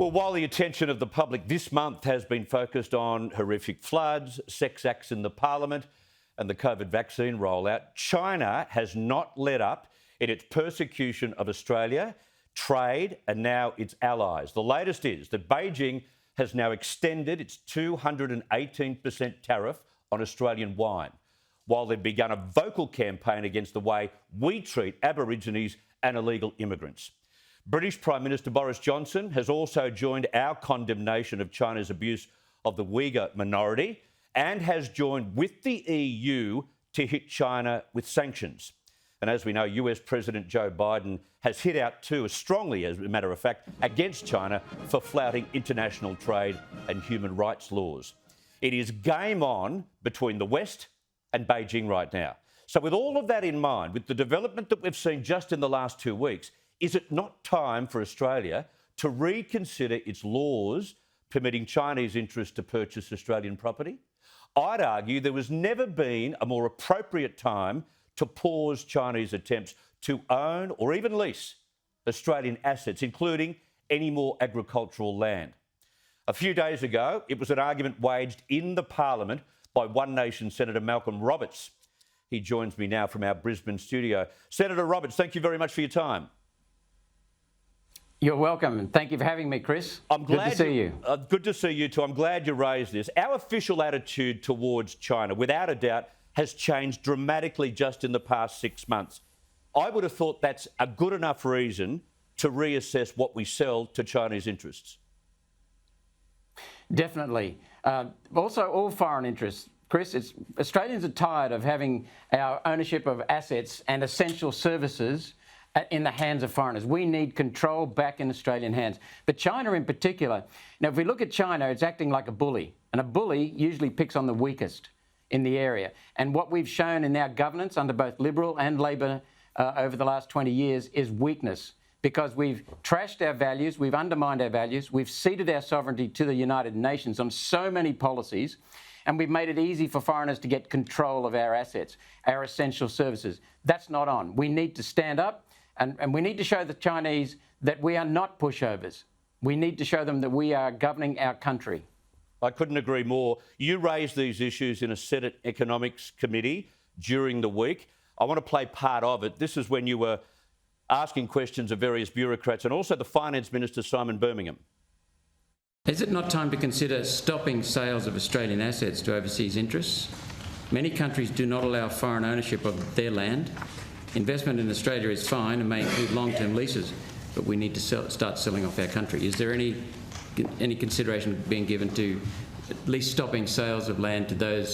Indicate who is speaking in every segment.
Speaker 1: Well, while the attention of the public this month has been focused on horrific floods, sex acts in the parliament and the COVID vaccine rollout, China has not let up in its persecution of Australia, trade and now its allies. The latest is that Beijing has now extended its 218% tariff on Australian wine, while they've begun a vocal campaign against the way we treat Aborigines and illegal immigrants. British Prime Minister Boris Johnson has also joined our condemnation of China's abuse of the Uyghur minority and has joined with the EU to hit China with sanctions. And as we know, US President Joe Biden has hit out too, strongly, as a matter of fact, against China for flouting international trade and human rights laws. It is game on between the West and Beijing right now. So with all of that in mind, with the development that we've seen just in the last 2 weeks, is it not time for Australia to reconsider its laws permitting Chinese interests to purchase Australian property? I'd argue there has never been a more appropriate time to pause Chinese attempts to own or even lease Australian assets, including any more agricultural land. A few days ago, it was an argument waged in the Parliament by One Nation Senator Malcolm Roberts. He joins me now from our Brisbane studio. Senator Roberts, thank you very much for your time.
Speaker 2: You're welcome. Thank you for having me, Chris. Good to see you.
Speaker 1: Good to see you too. I'm glad you raised this. Our official attitude towards China, without a doubt, has changed dramatically just in the past 6 months. I would have thought that's a good enough reason to reassess what we sell to Chinese interests.
Speaker 2: Definitely. Also, all foreign interests. Chris, Australians are tired of having our ownership of assets and essential services in the hands of foreigners. We need control back in Australian hands. But China in particular, now if we look at China, it's acting like a bully. And a bully usually picks on the weakest in the area. And what we've shown in our governance under both Liberal and Labor over the last 20 years is weakness, because we've trashed our values, we've undermined our values, we've ceded our sovereignty to the United Nations on so many policies, and we've made it easy for foreigners to get control of our assets, our essential services. That's not on. We need to stand up and we need to show the Chinese that we are not pushovers. We need to show them that we are governing our country.
Speaker 1: I couldn't agree more. You raised these issues in a Senate Economics Committee during the week. I want to play part of it. This is when you were asking questions of various bureaucrats and also the Finance Minister, Simon Birmingham.
Speaker 3: Is it not time to consider stopping sales of Australian assets to overseas interests? Many countries do not allow foreign ownership of their land. Investment in Australia is fine and may include long-term leases, but we need to start selling off our country. Is there any consideration being given to at least stopping sales of land to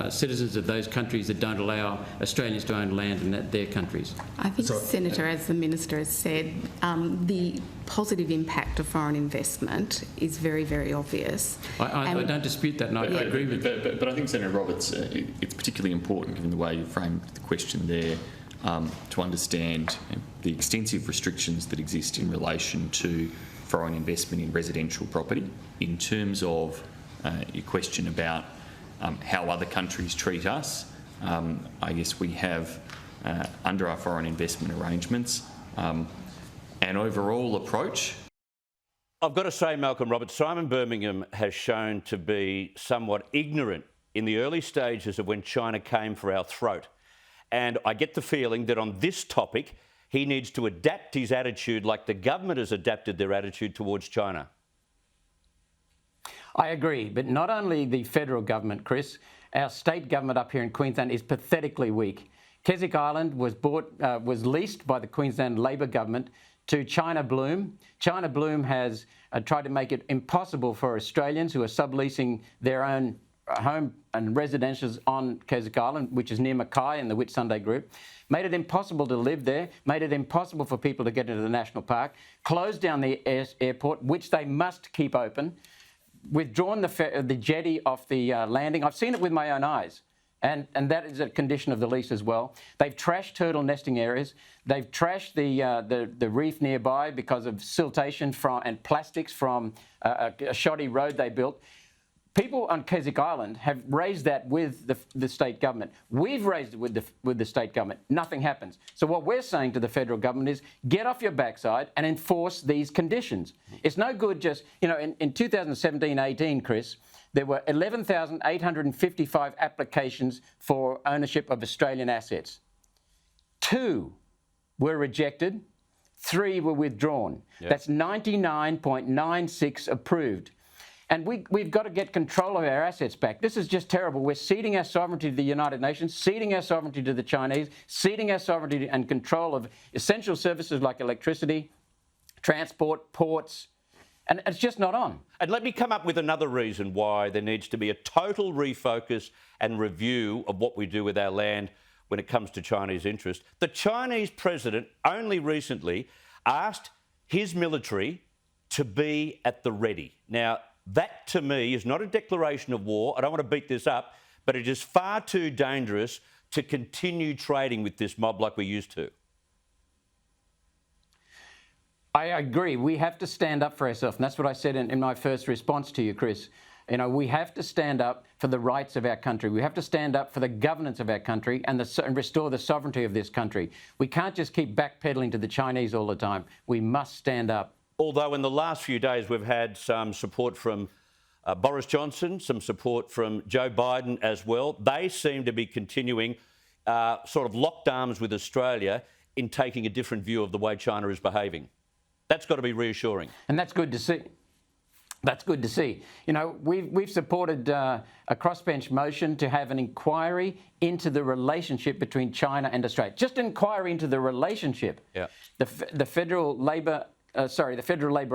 Speaker 3: citizens of those countries that don't allow Australians to own land in their countries?
Speaker 4: I think, Senator, as the Minister has said, the positive impact of foreign investment is very, very obvious.
Speaker 3: I don't dispute that, and I agree with that.
Speaker 5: But I think, Senator Roberts, it's particularly important, given the way you framed the question there, to understand the extensive restrictions that exist in relation to foreign investment in residential property. In terms of your question about how other countries treat us, I guess we have, under our foreign investment arrangements, an overall approach.
Speaker 1: I've got to say, Malcolm Roberts, Simon Birmingham has shown to be somewhat ignorant in the early stages of when China came for our throat. And I get the feeling that on this topic, he needs to adapt his attitude like the government has adapted their attitude towards China.
Speaker 2: I agree, but not only the federal government, Chris, our state government up here in Queensland is pathetically weak. Keswick Island was leased by the Queensland Labor government to China Bloom. China Bloom has tried to make it impossible for Australians who are subleasing their own home and residentials on Keswick Island, which is near Mackay and the Whitsunday Group, made it impossible to live there, made it impossible for people to get into the national park, closed down the airport, which they must keep open, withdrawn the jetty off the landing. I've seen it with my own eyes. And that is a condition of the lease as well. They've trashed turtle nesting areas. They've trashed the reef nearby because of siltation and plastics from a shoddy road they built. people on Keswick Island have raised that with the state government. We've raised it with the state government. Nothing happens. So what we're saying to the federal government is get off your backside and enforce these conditions. It's no good just, you know, in 2017-18, Chris, there were 11,855 applications for ownership of Australian assets. 2 were rejected, 3 were withdrawn. Yep. That's 99.96 approved. And we've got to get control of our assets back. This is just terrible. We're ceding our sovereignty to the United Nations, ceding our sovereignty to the Chinese, ceding our sovereignty and control of essential services like electricity, transport, ports, and it's just not on.
Speaker 1: And let me come up with another reason why there needs to be a total refocus and review of what we do with our land when it comes to Chinese interest. The Chinese president only recently asked his military to be at the ready. Now, that to me is not a declaration of war. I don't want to beat this up, but it is far too dangerous to continue trading with this mob like we used to.
Speaker 2: I agree. We have to stand up for ourselves. And that's what I said in my first response to you, Chris. You know, we have to stand up for the rights of our country. We have to stand up for the governance of our country and restore the sovereignty of this country. We can't just keep backpedaling to the Chinese all the time. We must stand up.
Speaker 1: Although in the last few days we've had some support from Boris Johnson, some support from Joe Biden as well. They seem to be continuing sort of locked arms with Australia in taking a different view of the way China is behaving. That's got to be reassuring.
Speaker 2: And that's good to see. That's good to see. You know, we've supported a crossbench motion to have an inquiry into the relationship between China and Australia. Just inquiry into the relationship. Yeah. The Federal Labor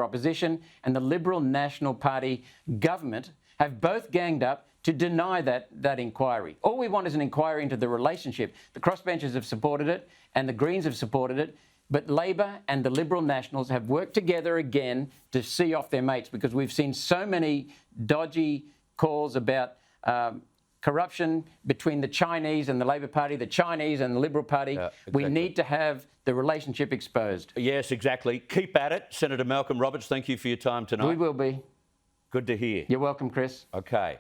Speaker 2: Opposition and the Liberal National Party government have both ganged up to deny that inquiry. All we want is an inquiry into the relationship. The crossbenchers have supported it and the Greens have supported it. But Labor and the Liberal Nationals have worked together again to see off their mates because we've seen so many dodgy calls about corruption between the Chinese and the Labor Party, the Chinese and the Liberal Party. Exactly. We need to have the relationship exposed.
Speaker 1: Yes, exactly. Keep at it. Senator Malcolm Roberts, thank you for your time tonight.
Speaker 2: We will be.
Speaker 1: Good to hear.
Speaker 2: You're welcome, Chris.
Speaker 1: Okay.